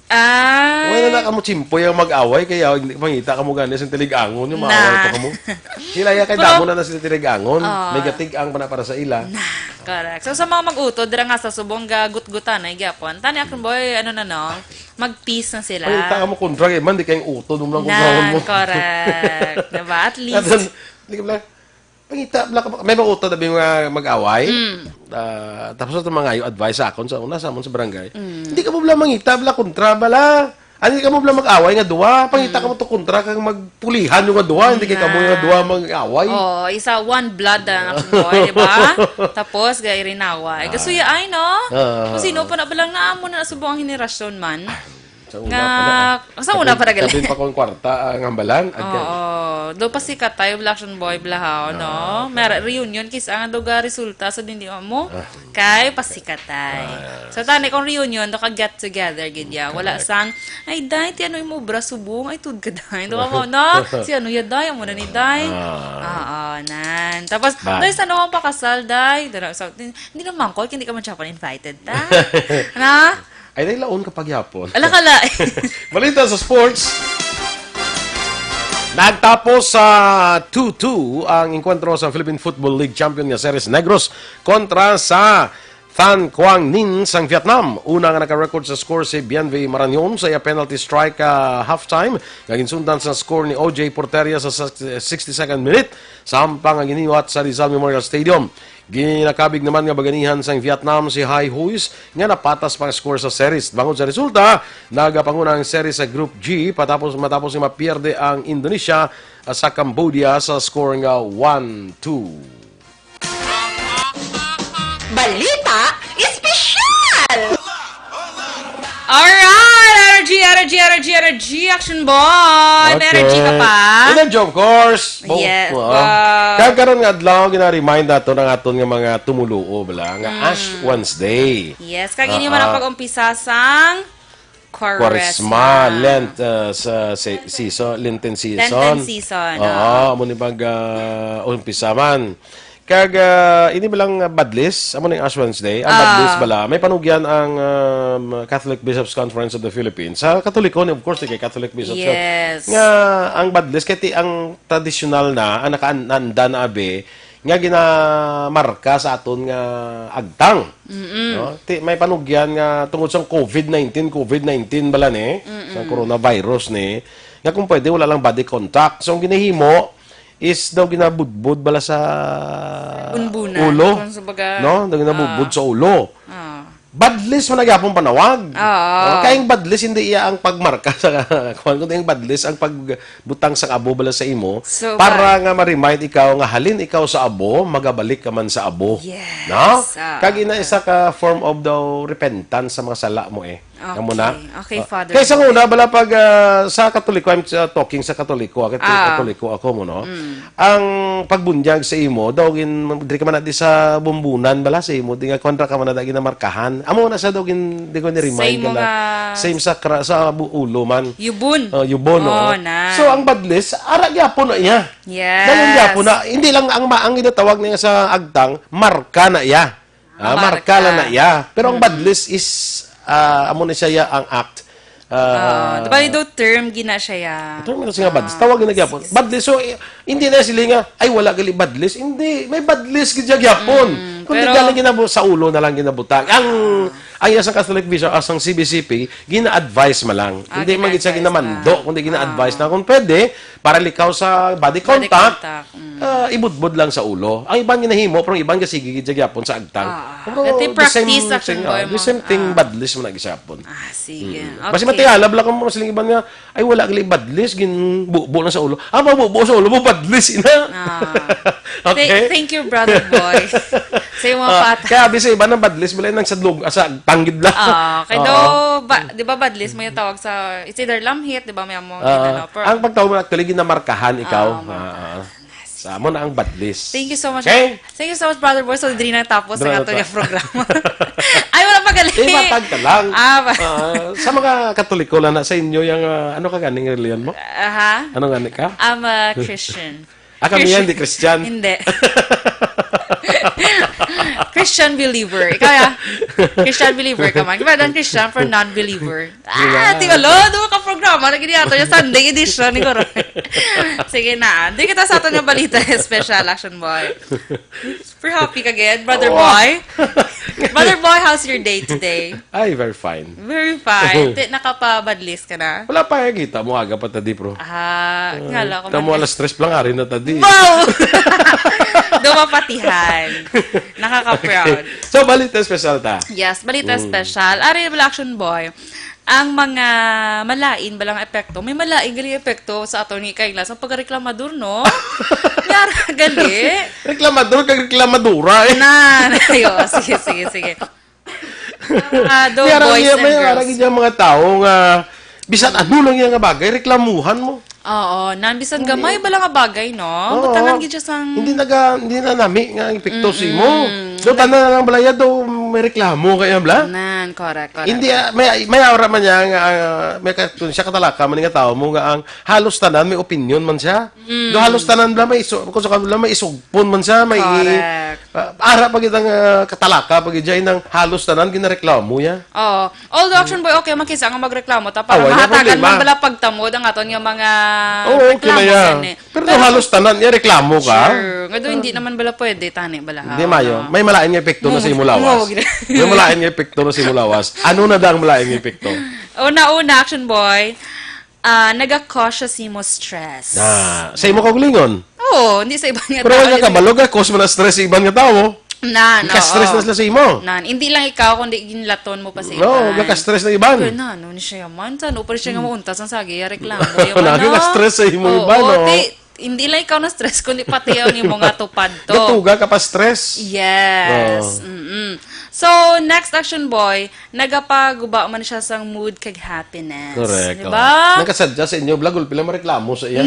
Wala na kamo chimpo yung mag-away kaya mangita kamo ganis yung tiligangon yung maaway pa kamo. Sila ya kay damo na sila tiligangon. May gatig-ang pa na para sa ila. Correct. So sa mga mag-utod dira nga sa subong gugutan ay gyapon. Tani akon boy mag-peace na sila. Mangita kamo kontra kay man di kayong utod mo lang kung mo. Correct. Diba? At least pangita, may mga utod na mga mag-away. Tapos ito mga advice sa akon sa una sa amon sa barangay. Hindi ka mo bala mangita, bala kontra, bala. Hindi ka mo bala mag-away nga duwa. Pangita ka mo to kontra, kang magpulihan yung nga duwa. Hindi ka mo yung duwa mag-away. Isa one blood ang boy, diba? Tapos, gaya rin away. Kasuya ay, no? Kung sino pa na balang naamo na nasubong ang henerasyon man. Sa una pa na. Sa una pa na galing. Sabihin pa kong kwarta ang hambalan. Do pasikat tayo, Action Boy, blahaw, no? Mera, reunion, kis ang doga resulta sa dindi mo. Kay pasikat tayo. So, tani, kung reunion, do ka get together, ganyan. Wala sang, ay, day, ti ano mo, bra, subong, ay, tud ka, day. Do ka mo, no? Si ano, ya, day, amo na ni day. Nan. Tapos, day, saan ako pakasal, day? Hindi naman ko, hindi ka man siya invited, ta? Na? Ay, nailaon kapag yapon. Ala. Balita sa sports. Nagtapos sa 2-2 ang enkwentro sa Philippine Football League champion nga Series Negros kontra sa Than Quang Ninh sang Vietnam. Una nga naka-record sa score si Bienve Marañon sa penalty strike halftime. Naginsundan sa score ni OJ Porteria sa 62nd minute. Sampang ang giniwat sa Rizal Memorial Stadium. Ginakabig naman nga baganihan sang Vietnam si Hai Huis nga napatas pang score sa series. Bangod sa resulta, nagapanguna ang series sa Group G matapos nga mapierde ang Indonesia sa Cambodia sa score nga 1-2. Balita Espesyal! Alright! Energy, Action Boy! May energy ka pa? Energy, of course! Yes. Kagkaroon nga adlaw, gina-remind nato ng aton nga mga tumuluo, bala, nga Ash Wednesday. Yes, kagini man ang pag-umpisa sang Quaresma, Lent season, Lenten season. Oo, mo ni pag umpisa man. Kag ini balang badlis, amo ning Ash Wednesday. Ang badlis bala, may panugyan ang Catholic Bishops Conference of the Philippines. Sa Katoliko, of course, kay Catholic Bishops. Yes. Nga ang badlis kay ang traditional na ang nakaanda na abe nga ginamarka sa aton nga agtang. No? May panugyan nga tungod sa COVID-19 bala ni, sa coronavirus ni, nga kung pwede wala lang body contact. So ang ginahimo is daw ginabudbud bala sa ulo. No? Daw ginabudbud sa ulo. Badlis man nagyapon panawag. Kayang badlis hindi iya ang pagmarka sa kuan kundi ang badlis ang pagbutang sa abo bala sa imo so, para nga ma-remind ikaw nga halin ikaw sa abo magabalik ka man sa abo. Yes. No? Kag ina isa ka form of daw repentance sa mga sala mo Okay, Father. Kaysa una bala pag sa Katoliko, I'm talking sa Katoliko, Katoliko ako mo no. Ang pagbunyag sa imo daw diri ka man di sa bumbunan bala sa imo di nga kontra ka man na ginamarkahan. Amo na sa daw di ko ni remind ka same sa ulo man. Yubon. Yubon no. So ang badlis ara gyapon na iya. Yes. Dayon gyapon na hindi lang ang ginatawag niya sa agtang marka na iya. Marka na iya. Pero ang badlis is amo na siya ang act. Diba yung term gina siya? Term na siya badlis. Tawag na gyapon. Badlis. So, hindi na sila nga, ay wala gali badlis. Hindi. May badlis gina gyapon. Kung di galing sa ulo na lang ginabutang. Ang isang Catholic Bishop, asang CBCP, gina-advise ma lang. Hindi magit siya ginamando. Kundi gina-advise na kung pwede, para likaw sa body contact, ibudbud lang sa ulo. Ang ibang ginahimo, pero ibang kasi gigit gyapon sa agtang. Ito yung practice action boy mo. The same thing badlis mo nagisapon. Sige. Basta matihalab lang kung silang iban nga, ay wala gali badlis, ginbubo lang sa ulo. Mabubo sa ulo mo, badlis ina. Okay? Thank you, brother boy. Sa yung mga pata. Kaya abis sa iba ng badlis, wala nang sadlog, sa tanggid lang. Kaya di ba badlis, may tawag sa, it's either lamhit, di ba may among, ang pagtawag mo actually, ginamarkahan ikaw. Sa mo na ang badlis. Thank you so much. Okay? Thank you so much, brother boy. So, di na tapos ang ato yung programa. Ay, wala magaling. Matag ka lang. Sa mga Katoliko lang na sa inyo, yung, ano ka ganing reliyon mo? Ano gani ka? I'm a Christian. Kami yan, di Christian. Hindi. Christian believer. Ikaw ya? Christian believer ka man. Iba dan Christian for non-believer. Tingalo, doon ka programa. Naginiato yung Sunday edition. Sige na. Di kita sa ato yung balita. Special Action Boy. Super happy ka again, Brother Boy. Brother Boy, how's your day today? Ay, very fine. Very fine. Nakapabadlis ka na? Wala pa yung kita mo. Aga pa tadi, bro. Ngala ko. Tamo alas stress lang rin na tadi. Wow! Dumapatihan. Nakaka-proud. So, balita special ta. Yes, balita special. Ari, Action Boy. Ang mga malain balang epekto, may malain gali epekto sa ato ni Kayla sa pagreklamador, no? Yara gali. Reklamador kag reklamadura. Ayo, sige. Boys and girls. May mga tao nga bisan ano lang yung bagay reklamuhan mo. Oo, bisan gamay bala nga bagay, no? Butangan gid siya sang Hindi na nami nga epekto si mo. Do tanan na lang balaya do may reklamo kaya bla. nan, correct. Hindi may aura man niya nga may siya katalaka man nga tao mo nga ang halos tanan may opinion man siya. Do halos tanan bla may kung sa kabla may isugpon man siya, may Correct. ara pag itang katalaka pag ijay nang halos tanan ginareklamo ya. Oo. Although Action Boy, okay, makisa nga magreklamo ta para Wala mahatagan problema. man bala pagtamod ang aton nga mga Oo, okay na reklamo yan. sen, eh. Pero do halos tanan ya reklamo ka. Sure. Nga do, hindi naman bala pwede, tani bala. Hindi mayo. May malain nga epekto na sa imulawas. Oo, May malain nga epekto na sa imulawas. Ano na daw ang malain nga epekto? Una, Action Boy, naga-cause siya mo stress. Sa imo kaugalingon. Oo, hindi sa ibang nga Pero wala ka balog ka cause mo na stress sa ibang nga tao. Ka-stress na sila sa imo. Hindi lang ikaw, kundi ginlaton mo pa sa iban. No, ka-stress na iban. Kaya ano ni siya man, saan pa rin siya nga mauntas ang sagi, reklamo. Ka-stress sa imo iban, no? Hindi lang ikaw na stress, kundi pati ang imo nga tupad to. Gatuga ka pa stress. Yes. So, next Action Boy, nagapaguba man siya sang mood kag happiness. Correct. Diba? Nakasadya sa inyo, blagol pila mareklamo sa iya.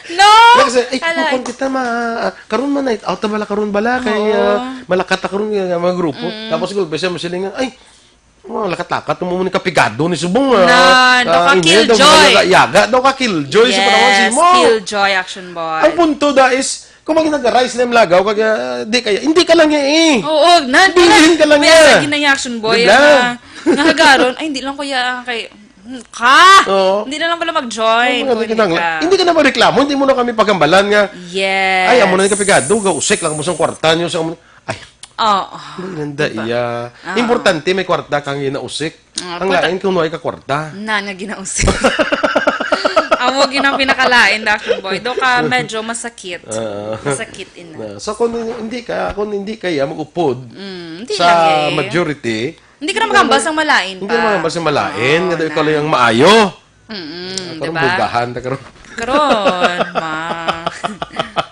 No! Kasi, kung kita karon man night out bala karon bala kay malakat karon nga mga grupo. Tapos gulpe siya masilingan, ay, lakat-lakat mo ni kapigado ni subong. Ka killjoy. Yaga, daw ka killjoy sa panahon si mo. Killjoy Action Boy. Ang punto da is, kung nag-rise na yung lagaw, kaya hindi ka lang eh. Oo, Bilhin ka lang May asa Action Boy. Nahagaron, ay, hindi lang kuya kay Hindi na lang pala mag-join. Hindi ka na magreklamo, hindi mo na kami pagambalan nga. Yes. Ay, amo na ni kapigado, usik lang mo sa kwarta nyo. Ay, Oo. nanda iya. Importante, may kwarta kang inausik. Ang lain kung nuhay ka kwarta. Nga ginausik. Amo ginang pinakalain na Action Boy. Do ka medyo masakit. Masakit ina. So kung hindi kaya mag-upod hindi sa lang majority, hindi ka na magambas ang malain pa. hindi naman magambas ang malain. Nga ikaw lang yung maayo. Diba? Bugahan na karon. Karon,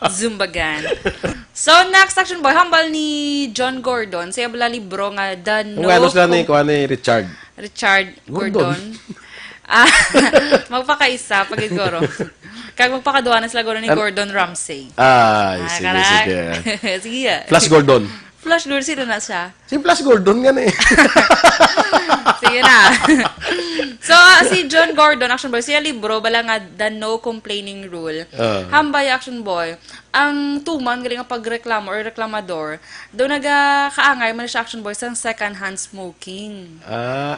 Zumbagan. So, next Action Boy, hambal ni John Gordon. Siya bala libro nga The No... Kung ano sila ni Richard Gordon. Magpakaisa, pagigoro. Kag magpakaduha na sila goro ni Gordon Ramsay. Sige. Sige. Flash Gordon. Flash Gordon, sino na siya? Si Flash Gordon yan eh. Sige na. So, si John Gordon, Action Boy, siya libro, bala nga The No Complaining Rule. Hambay, Action Boy, ang tuman, galing ang pagreklamo or reklamador, doon nagkaangay man siya, Action Boy, sa second-hand smoking.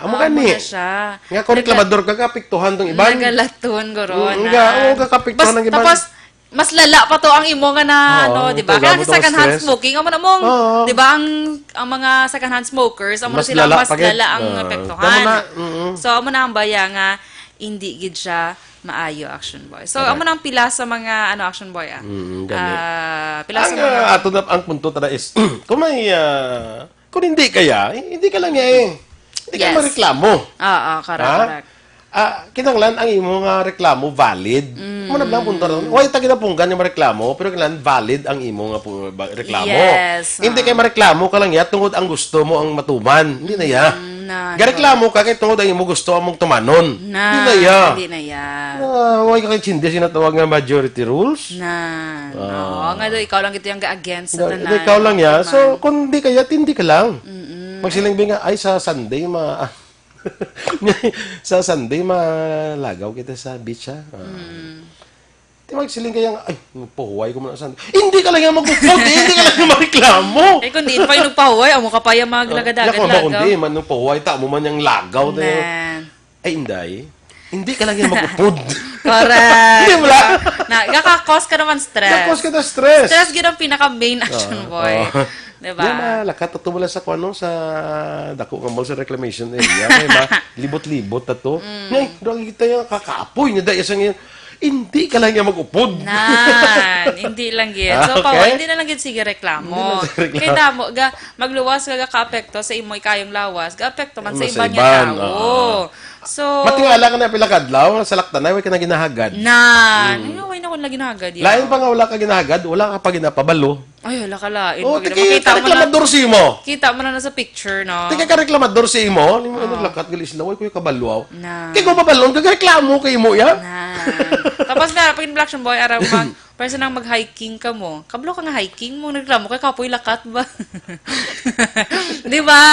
Amo gani. Siya. Nga kung reklamador ka, kapiktuhan tong iban. Nagalaton, goron. Kapiktuhan ng iban. Tapos, mas lala pa to ang imo nga na di ba? Kaya second hand smoking, amo na mong, di ba ang mga second hand smokers, amo na sila mas lala ang epektuhan. So amo na ang baya nga hindi gid siya maayo Action Boy. So amo na ang pila sa mga Action Boy pila sa mga ato na ang punto tada is kung may kung hindi kaya, hindi ka lang hindi ka mareklamo. Correct. Kinanglan ang imo nga reklamo valid. Muna lang punto ron. Why ta ginapunggan yung reklamo, pero kinanglan valid ang imo nga reklamo. Yes. Hindi kay mareklamo ka lang ya tungod ang gusto mo ang matuman. Hindi na ya. Gareklamo ka kay tungod ang imo gusto among tumanon. Hindi na ya. Hindi na ya. Why ka kay chinde sinatawag nga majority rules? Nga do ikaw lang gito yung against sa tanan. Ikaw lang ya. So kung hindi kaya tindi ka lang. Magsilingbi nga ay sa Sunday sa Sunday, malagaw kita sa beach, ha? Di magsiling kaya nga, ay, magpahuway ko muna sa Sunday. Hindi ka lang yung magpupod, hindi ka lang yung mareklamo. Kung di pa yung nagpahuway, amo ka pa yung maglagadagat-lagaw. Kundi, man nung pahuway, mo man yung lagaw. Ay, hindi ka lang yung magpupod. Correct. Hindi mo lang. Kakakos ka naman stress. Kakos ka na stress. Stress gid ang pinaka-main Action Boy. Diba? Malakat ito mula sa sa dako nga mall sa reclamation area. Kaya ba, libot-libot na to. Ngay, doon kita yung kakaapoy niya dahil isang hindi ka lang yung mag-upod. Hindi lang gid. So, hindi na lang gid sige reklamo. Kaya mo, magluwas ka ka-apekto sa imoy kayong lawas, ga-apekto man sa iba niya tao. So, matingala ka na pila kadlaw, sa laktanay, wala ka na ginahagad. Way na ko na ginahagad. Lain pa nga wala ka ginahagad, wala ka pa ginapabalo. Ay, hala kalain. Oh, Pag- tiki makita mo na- reklamador si mo. Kita mo na sa picture, no? Tiki ka reklamador si mo. Ni mo lakat galis laway ko yung kabalwaw. Na. Kaya ko babalon kag reklamo kay mo ya. Na. Tapos nga, pag in-black boy, araw mag, person nang mag-hiking ka mo. Kablo ka nga hiking mo, nagreklamo kay kapoy lakat ba? Di ba?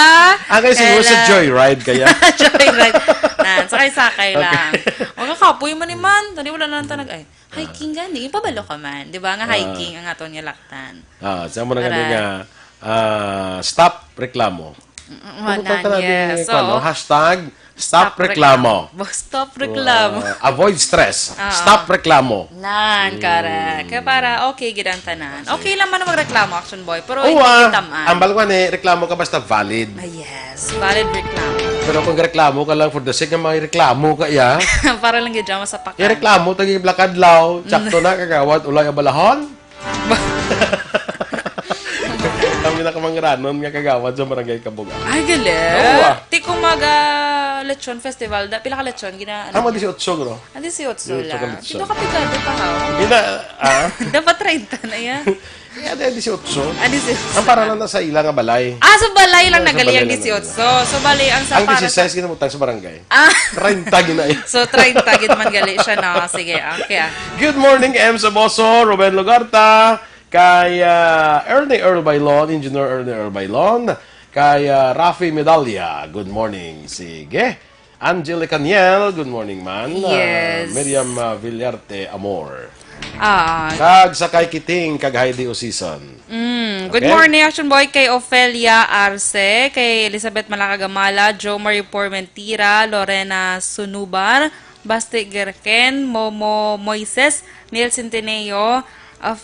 Ang kasi mo sa joyride kaya. Joyride. Nan, sakay-sakay lang. O nga kapoy man iman. Tani wala na tanag ay. Hiking gani, pabalo ka man. Di ba? Nga hiking ang aton nga laktan. Sa mo na gani nga stop reklamo. Yes. So, hashtag stop reklamo. Stop reklamo. Avoid stress. Stop reklamo. Nan, correct. Kaya para okay gidang tanan. Okay lang man na magreklamo, Action Boy. Pero Oo, hindi tamaan. ang balwan reklamo ka basta valid. Yes, valid reklamo. Pero kung reklamo ka lang for the sake ng mga reklamo ka ya, Para lang gidya sa pakan. reklamo tagi blakadlaw, sakto na kagawad ulay abalahon. Kami na kamangranon nga kagawad sa barangay Kabuga. Ay, galing. Ti kung lechon festival, pila ka lechon? Gina, Amo 18 no? 18 lang. ka lechon. Dito ka pigado pa ha. Dapat 30 na yan. Kaya 18. 18. Ang para lang na sa ila nga balay. So balay lang Sa nagali ang balay lang 18. So balay ang sa Ang para 16 kinamutang sa barangay. 30 gina So 30 gid man gali siya na. Sige, okay. Good morning, M. Saboso, Ruben Lugarta, kay Ernie Earl Bailon, Engineer Ernie Earl Bailon, kay Rafi Medalya, good morning. Sige. Angelica Niel, good morning man. Yes. Miriam Villarte Amor. Ah, Kag Sakay Kiting, kag Heidi Osison. Good Okay. morning, Action Boy, kay Ofelia Arce, kay Elizabeth Malakagamala, Joe Marie Pormentira, Lorena Sunubar, Basti Gerken, Momo Moises, Neil Centeneo, of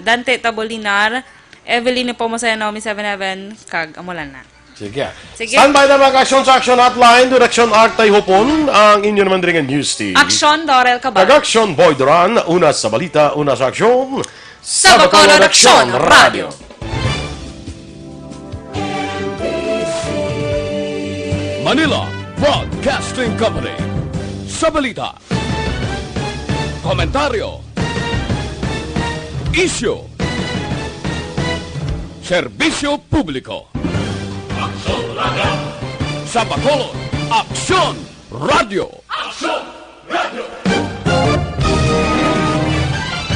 Dante Tabolinar, Evelyn Pomosaya, Naomi 77, kag amulan na. Sige. Sige. Standby na mga aksyon sa action hotline, Direction Artay Hopon, ang inyo naman rin ang news team. Action, Dorel Cabal. Nag-action Boy Duran, una sa balita, una sa aksyon, Sa Bacolod Action Radio. Manila Broadcasting Company. Sa balita. Komentaryo. Isyu. Serbisyo publiko. Sa Bacolod Action Radio.